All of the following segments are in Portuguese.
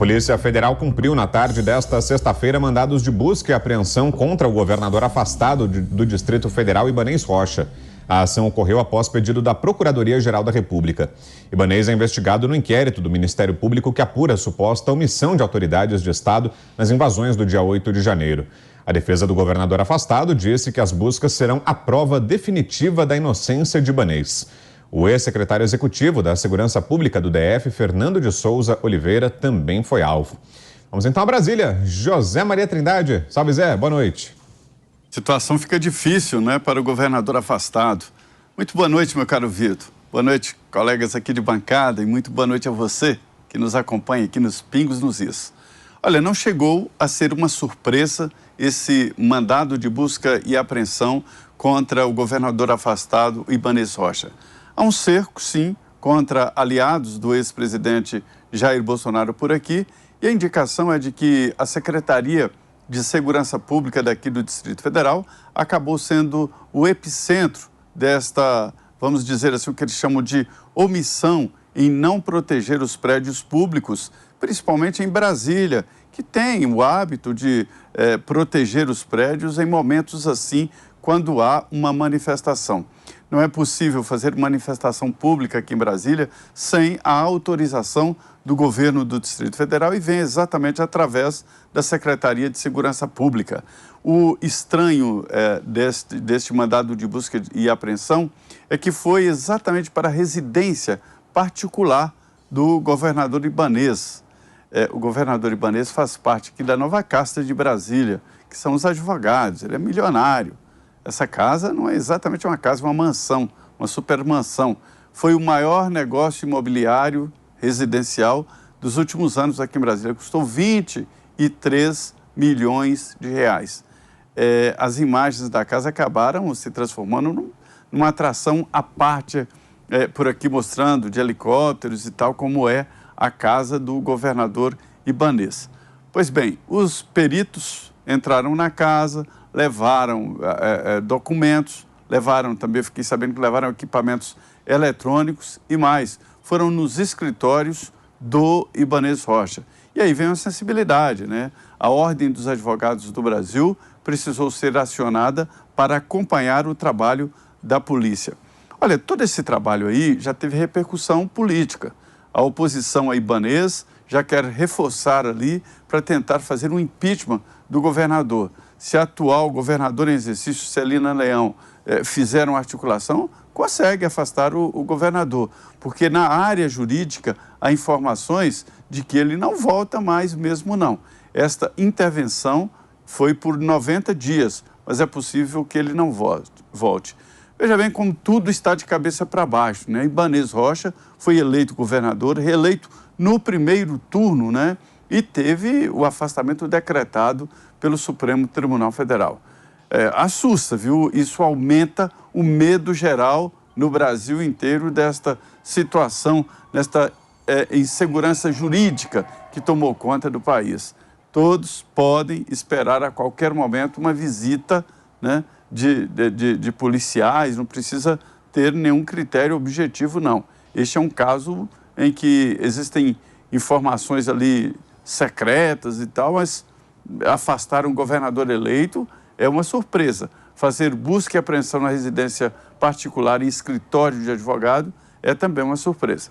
Polícia Federal cumpriu na tarde desta sexta-feira mandados de busca e apreensão contra o governador afastado do Distrito Federal, Ibanez Rocha. A ação ocorreu após pedido da Procuradoria-Geral da República. Ibanez é investigado no inquérito do Ministério Público que apura a suposta omissão de autoridades de Estado nas invasões do dia 8 de janeiro. A defesa do governador afastado disse que as buscas serão a prova definitiva da inocência de Ibanez. O ex-secretário executivo da Segurança Pública do DF, Fernando de Souza Oliveira, também foi alvo. Vamos então a Brasília. José Maria Trindade. Salve, Zé. Boa noite. A situação fica difícil, né, para o governador afastado. Muito boa noite, meu caro Vitor. Boa noite, colegas aqui de bancada, e muito boa noite a você que nos acompanha aqui nos Pingos nos Is. Olha, não chegou a ser uma surpresa esse mandado de busca e apreensão contra o governador afastado, Ibanez Rocha. Há um cerco, sim, contra aliados do ex-presidente Jair Bolsonaro por aqui, e a indicação é de que a Secretaria de Segurança Pública daqui do Distrito Federal acabou sendo o epicentro desta, vamos dizer assim, o que eles chamam de omissão em não proteger os prédios públicos, principalmente em Brasília, que tem o hábito de proteger os prédios em momentos assim, quando há uma manifestação. Não é possível fazer manifestação pública aqui em Brasília sem a autorização do governo do Distrito Federal e vem exatamente através da Secretaria de Segurança Pública. O estranho deste mandado de busca e apreensão é que foi exatamente para a residência particular do governador Ibanez. O governador Ibanez faz parte aqui da nova casta de Brasília, que são os advogados, ele é milionário. Essa casa não é exatamente uma casa, é uma mansão, uma super mansão. Foi o maior negócio imobiliário residencial dos últimos anos aqui em Brasília. Custou 23 milhões de reais. As imagens da casa acabaram se transformando numa atração à parte, por aqui mostrando de helicópteros e tal, como é a casa do governador Ibanez. Pois bem, os peritos entraram na casa, levaram documentos, levaram também, fiquei sabendo que levaram equipamentos eletrônicos e mais. Foram nos escritórios do Ibanez Rocha. E aí vem a sensibilidade, né? A Ordem dos Advogados do Brasil precisou ser acionada para acompanhar o trabalho da polícia. Olha, todo esse trabalho aí já teve repercussão política. A oposição a Ibanez já quer reforçar ali para tentar fazer um impeachment do governador. Se a atual governadora em exercício, Celina Leão, fizer uma articulação, consegue afastar o governador, porque na área jurídica há informações de que ele não volta mais mesmo não. Esta intervenção foi por 90 dias, mas é possível que ele não volte. Veja bem como tudo está de cabeça para baixo, né? Ibanez Rocha foi eleito governador, reeleito no primeiro turno, né? E teve o afastamento decretado pelo Supremo Tribunal Federal. Assusta, viu? Isso aumenta o medo geral no Brasil inteiro desta situação, desta insegurança jurídica que tomou conta do país. Todos podem esperar a qualquer momento uma visita, né, de policiais, não precisa ter nenhum critério objetivo, não. Este é um caso em que existem informações ali secretas e tal, mas afastar um governador eleito é uma surpresa. Fazer busca e apreensão na residência particular e escritório de advogado é também uma surpresa.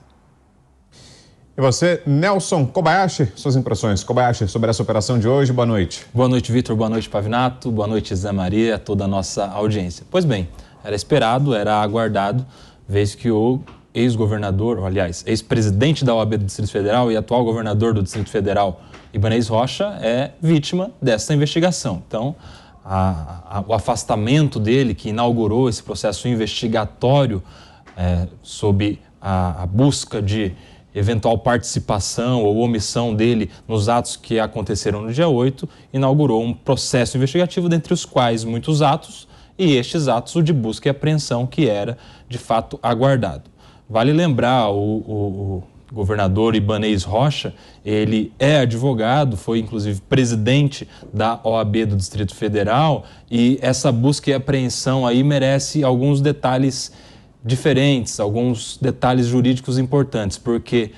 E você, Nelson Kobayashi, suas impressões, Kobayashi, sobre essa operação de hoje, boa noite. Boa noite, Vitor, boa noite, Pavinato, boa noite, Zé Maria, toda a nossa audiência. Pois bem, era esperado, era aguardado, vez que o ex-governador, aliás, ex-presidente da OAB do Distrito Federal e atual governador do Distrito Federal, Ibanez Rocha, é vítima dessa investigação. Então, o afastamento dele, que inaugurou esse processo investigatório sob a busca de eventual participação ou omissão dele nos atos que aconteceram no dia 8, inaugurou um processo investigativo, dentre os quais muitos atos, e estes atos o de busca e apreensão, que era, de fato, aguardado. Vale lembrar, o governador Ibanez Rocha, ele é advogado, foi inclusive presidente da OAB do Distrito Federal, e essa busca e apreensão aí merece alguns detalhes diferentes, alguns detalhes jurídicos importantes, porque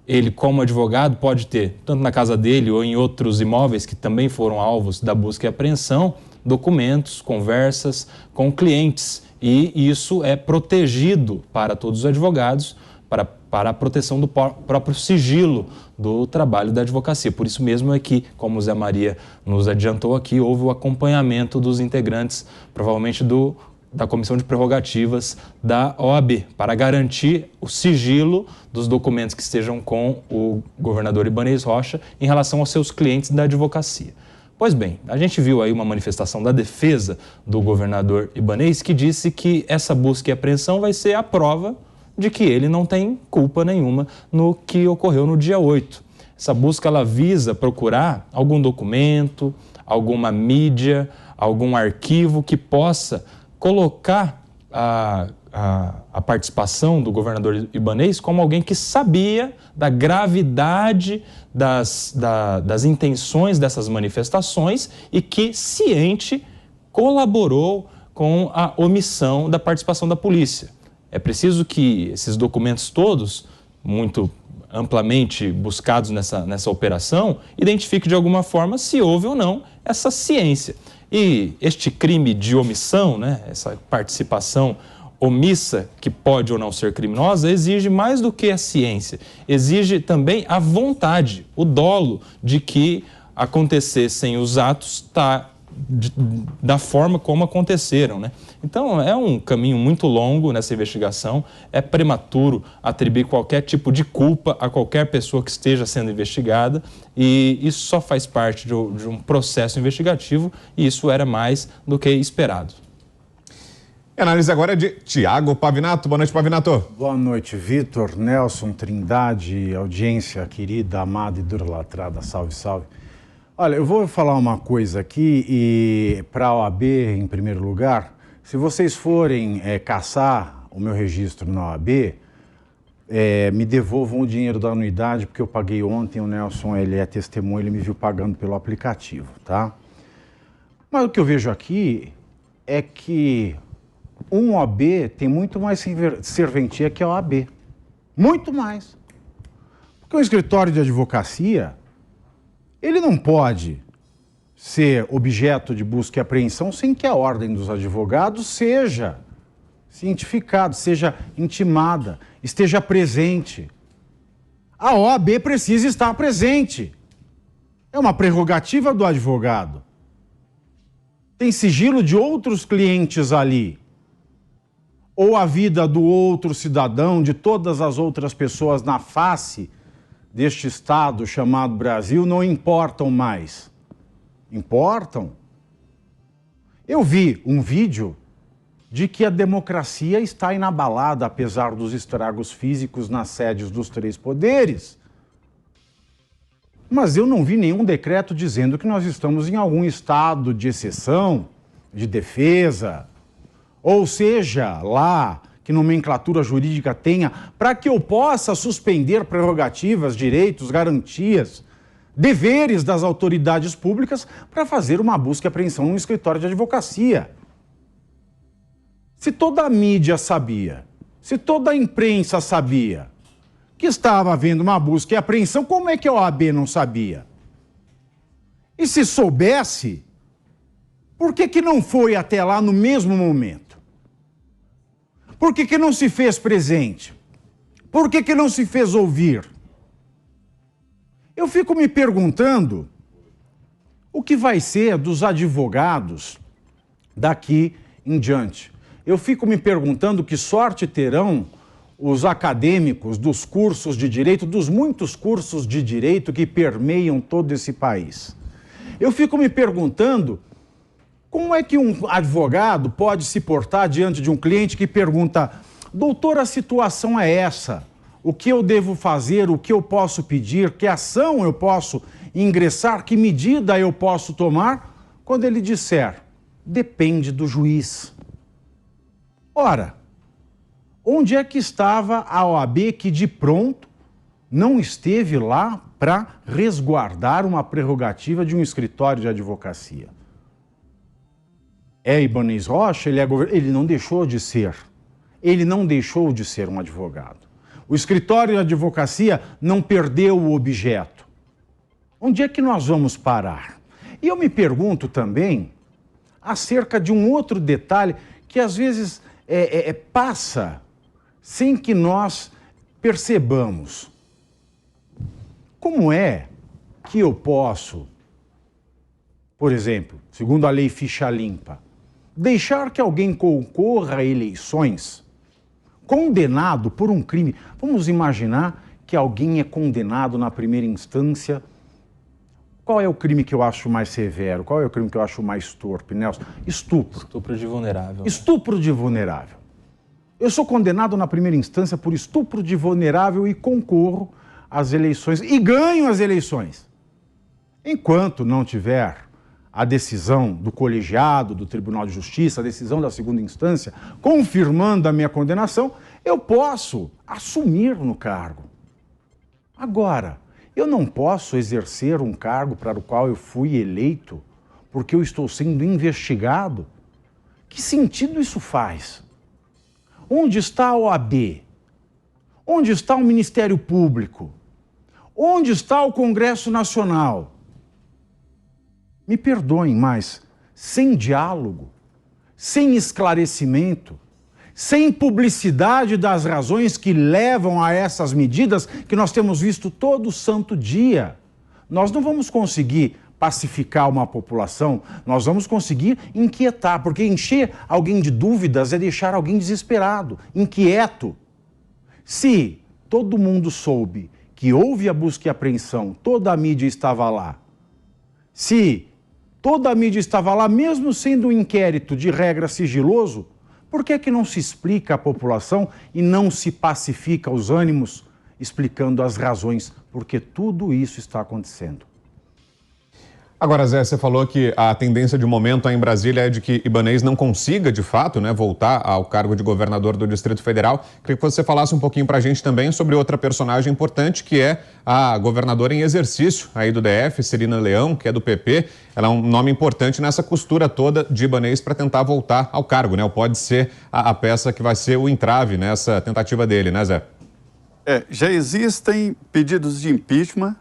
ele, como advogado, pode ter, tanto na casa dele ou em outros imóveis que também foram alvos da busca e apreensão, documentos, conversas com clientes. E isso é protegido para todos os advogados, para a proteção do próprio sigilo do trabalho da advocacia. Por isso mesmo é que, como o Zé Maria nos adiantou aqui, houve o acompanhamento dos integrantes, provavelmente da Comissão de Prerrogativas da OAB, para garantir o sigilo dos documentos que estejam com o governador Ibanez Rocha em relação aos seus clientes da advocacia. Pois bem, a gente viu aí uma manifestação da defesa do governador Ibanez que disse que essa busca e apreensão vai ser a prova de que ele não tem culpa nenhuma no que ocorreu no dia 8. Essa busca ela visa procurar algum documento, alguma mídia, algum arquivo que possa colocar a participação do governador Ibanez como alguém que sabia da gravidade das intenções dessas manifestações e que, ciente, colaborou com a omissão da participação da polícia. É preciso que esses documentos todos, muito amplamente buscados nessa operação, identifiquem de alguma forma se houve ou não essa ciência. E este crime de omissão, né, essa participação omissa, que pode ou não ser criminosa, exige mais do que a ciência. Exige também a vontade, o dolo de que acontecessem os atos da forma como aconteceram, né? Então, é um caminho muito longo nessa investigação, é prematuro atribuir qualquer tipo de culpa a qualquer pessoa que esteja sendo investigada e isso só faz parte de um processo investigativo e isso era mais do que esperado. A análise agora é de Tiago Pavinato. Boa noite, Pavinato. Boa noite, Vitor, Nelson, Trindade, audiência querida, amada e idolatrada, salve, salve. Olha, eu vou falar uma coisa aqui e para a OAB, em primeiro lugar, se vocês forem caçar o meu registro na OAB, me devolvam o dinheiro da anuidade, porque eu paguei ontem, o Nelson, ele é testemunho, ele me viu pagando pelo aplicativo, tá? Mas o que eu vejo aqui é que um OAB tem muito mais serventia que a OAB. Muito mais. Porque o escritório de advocacia, ele não pode ser objeto de busca e apreensão sem que a ordem dos advogados seja cientificada, seja intimada, esteja presente. A OAB precisa estar presente. É uma prerrogativa do advogado. Tem sigilo de outros clientes ali. Ou a vida do outro cidadão, de todas as outras pessoas na face deste Estado chamado Brasil, não importam mais. Importam? Eu vi um vídeo de que a democracia está inabalada, apesar dos estragos físicos nas sedes dos três poderes. Mas eu não vi nenhum decreto dizendo que nós estamos em algum estado de exceção, de defesa, ou seja, lá que nomenclatura jurídica tenha, para que eu possa suspender prerrogativas, direitos, garantias, deveres das autoridades públicas para fazer uma busca e apreensão num escritório de advocacia. Se toda a mídia sabia, se toda a imprensa sabia que estava havendo uma busca e apreensão, como é que a OAB não sabia? E se soubesse, por que não foi até lá no mesmo momento? Por que não se fez presente? Por que não se fez ouvir? Eu fico me perguntando o que vai ser dos advogados daqui em diante. Eu fico me perguntando que sorte terão os acadêmicos dos cursos de direito, dos muitos cursos de direito que permeiam todo esse país. Eu fico me perguntando como é que um advogado pode se portar diante de um cliente que pergunta: doutor, a situação é essa, o que eu devo fazer, o que eu posso pedir, que ação eu posso ingressar, que medida eu posso tomar? Quando ele disser: depende do juiz. Ora, onde é que estava a OAB que de pronto não esteve lá para resguardar uma prerrogativa de um escritório de advocacia? Ibanez Rocha, ele não deixou de ser. Ele não deixou de ser um advogado. O escritório de advocacia não perdeu o objeto. Onde é que nós vamos parar? E eu me pergunto também acerca de um outro detalhe que às vezes passa sem que nós percebamos. Como é que eu posso, por exemplo, segundo a lei ficha limpa, deixar que alguém concorra a eleições condenado por um crime? Vamos imaginar que alguém é condenado na primeira instância. Qual é o crime que eu acho mais severo? Qual é o crime que eu acho mais torpe, Nelson? Estupro. Estupro de vulnerável. Estupro de vulnerável. Eu sou condenado na primeira instância por estupro de vulnerável e concorro às eleições e ganho as eleições. Enquanto não tiver a decisão do colegiado, do Tribunal de Justiça, a decisão da segunda instância, confirmando a minha condenação, eu posso assumir no cargo. Agora, eu não posso exercer um cargo para o qual eu fui eleito porque eu estou sendo investigado. Que sentido isso faz? Onde está a OAB? Onde está o Ministério Público? Onde está o Congresso Nacional? Me perdoem, mas sem diálogo, sem esclarecimento, sem publicidade das razões que levam a essas medidas que nós temos visto todo santo dia, nós não vamos conseguir pacificar uma população, nós vamos conseguir inquietar, porque encher alguém de dúvidas é deixar alguém desesperado, inquieto. Se todo mundo soube que houve a busca e apreensão, toda a mídia estava lá, se toda a mídia estava lá, mesmo sendo um inquérito de regra sigiloso, por que é que não se explica à população e não se pacifica os ânimos, explicando as razões por que tudo isso está acontecendo? Agora, Zé, você falou que a tendência de momento aí em Brasília é de que Ibanez não consiga, de fato, voltar ao cargo de governador do Distrito Federal. Queria que você falasse um pouquinho para a gente também sobre outra personagem importante, que é a governadora em exercício aí do DF, Celina Leão, que é do PP. Ela é um nome importante nessa costura toda de Ibanez para tentar voltar ao cargo, Ou pode ser a peça que vai ser o entrave nessa tentativa dele, Zé? Já existem pedidos de impeachment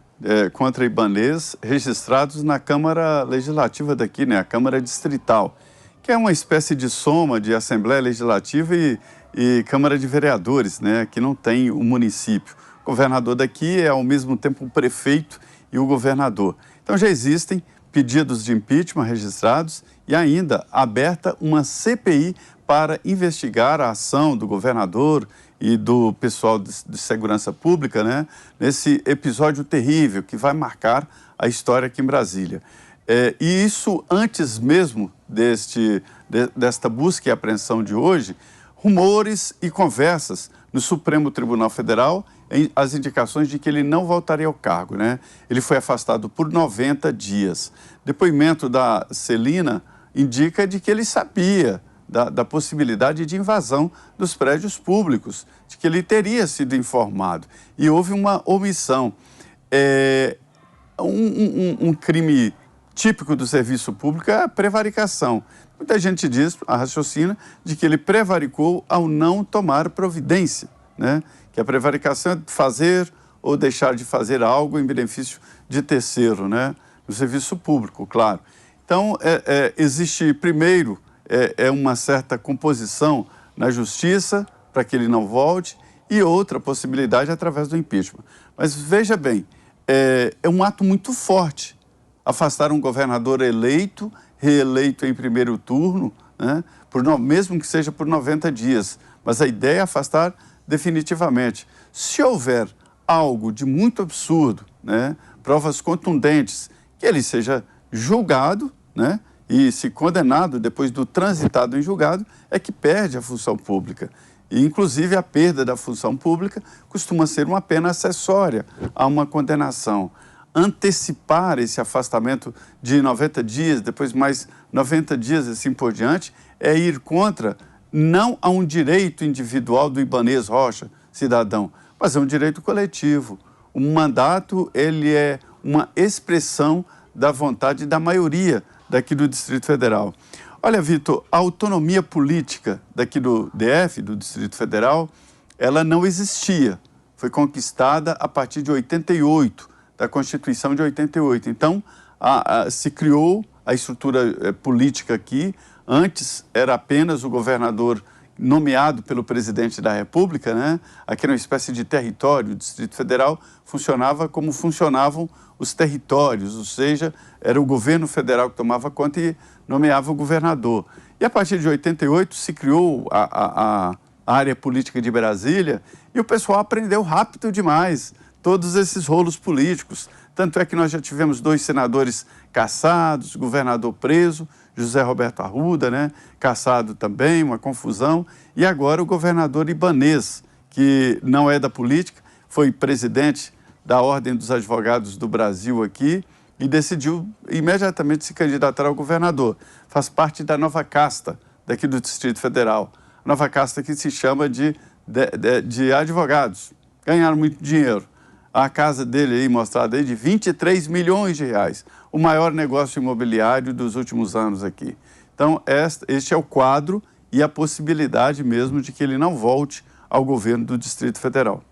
contra Ibanez registrados na Câmara Legislativa daqui, a Câmara Distrital, que é uma espécie de soma de Assembleia Legislativa e Câmara de Vereadores, que não tem o município. O governador daqui é ao mesmo tempo o prefeito e o governador. Então já existem pedidos de impeachment registrados e ainda aberta uma CPI para investigar a ação do governador e do pessoal de segurança pública, nesse episódio terrível que vai marcar a história aqui em Brasília. E isso antes mesmo desta busca e apreensão de hoje, rumores e conversas no Supremo Tribunal Federal, as indicações de que ele não voltaria ao cargo, Ele foi afastado por 90 dias. Depoimento da Celina indica de que ele sabia da possibilidade de invasão dos prédios públicos, de que ele teria sido informado. E houve uma omissão. Um crime típico do serviço público é a prevaricação. Muita gente raciocina de que ele prevaricou ao não tomar providência, Que a prevaricação é fazer ou deixar de fazer algo em benefício de terceiro, No serviço público, claro. Então, existe primeiro uma certa composição na justiça para que ele não volte e outra possibilidade através do impeachment. Mas veja bem, é um ato muito forte afastar um governador eleito, reeleito em primeiro turno, mesmo que seja por 90 dias. Mas a ideia é afastar definitivamente. Se houver algo de muito absurdo, provas contundentes, que ele seja julgado, e se condenado depois do transitado em julgado, é que perde a função pública. E, inclusive, a perda da função pública costuma ser uma pena acessória a uma condenação. Antecipar esse afastamento de 90 dias, depois mais 90 dias e assim por diante, é ir contra, não a um direito individual do Ibanez Rocha, cidadão, mas é um direito coletivo. O mandato, ele é uma expressão da vontade da maioria daqui do Distrito Federal. Olha, Vitor, a autonomia política daqui do DF, do Distrito Federal, ela não existia foi conquistada a partir de 88, da Constituição de 88. Então, se criou a estrutura política aqui. Antes era apenas o governador nomeado pelo presidente da República, né? Aqui era uma espécie de território. O Distrito Federal funcionava como funcionavam os territórios, ou seja, era o governo federal que tomava conta e nomeava o governador. E a partir de 88 se criou a área política de Brasília e o pessoal aprendeu rápido demais todos esses rolos políticos. Tanto é que nós já tivemos 2 senadores cassados, governador preso, José Roberto Arruda, né, cassado também, uma confusão. E agora o governador Ibanez, que não é da política, foi presidente da Ordem dos Advogados do Brasil aqui e decidiu imediatamente se candidatar ao governador. Faz parte da nova casta daqui do Distrito Federal. A nova casta que se chama de advogados. Ganharam muito dinheiro. A casa dele aí, mostrada aí, de 23 milhões de reais. O maior negócio imobiliário dos últimos anos aqui. Então, este é o quadro e a possibilidade mesmo de que ele não volte ao governo do Distrito Federal.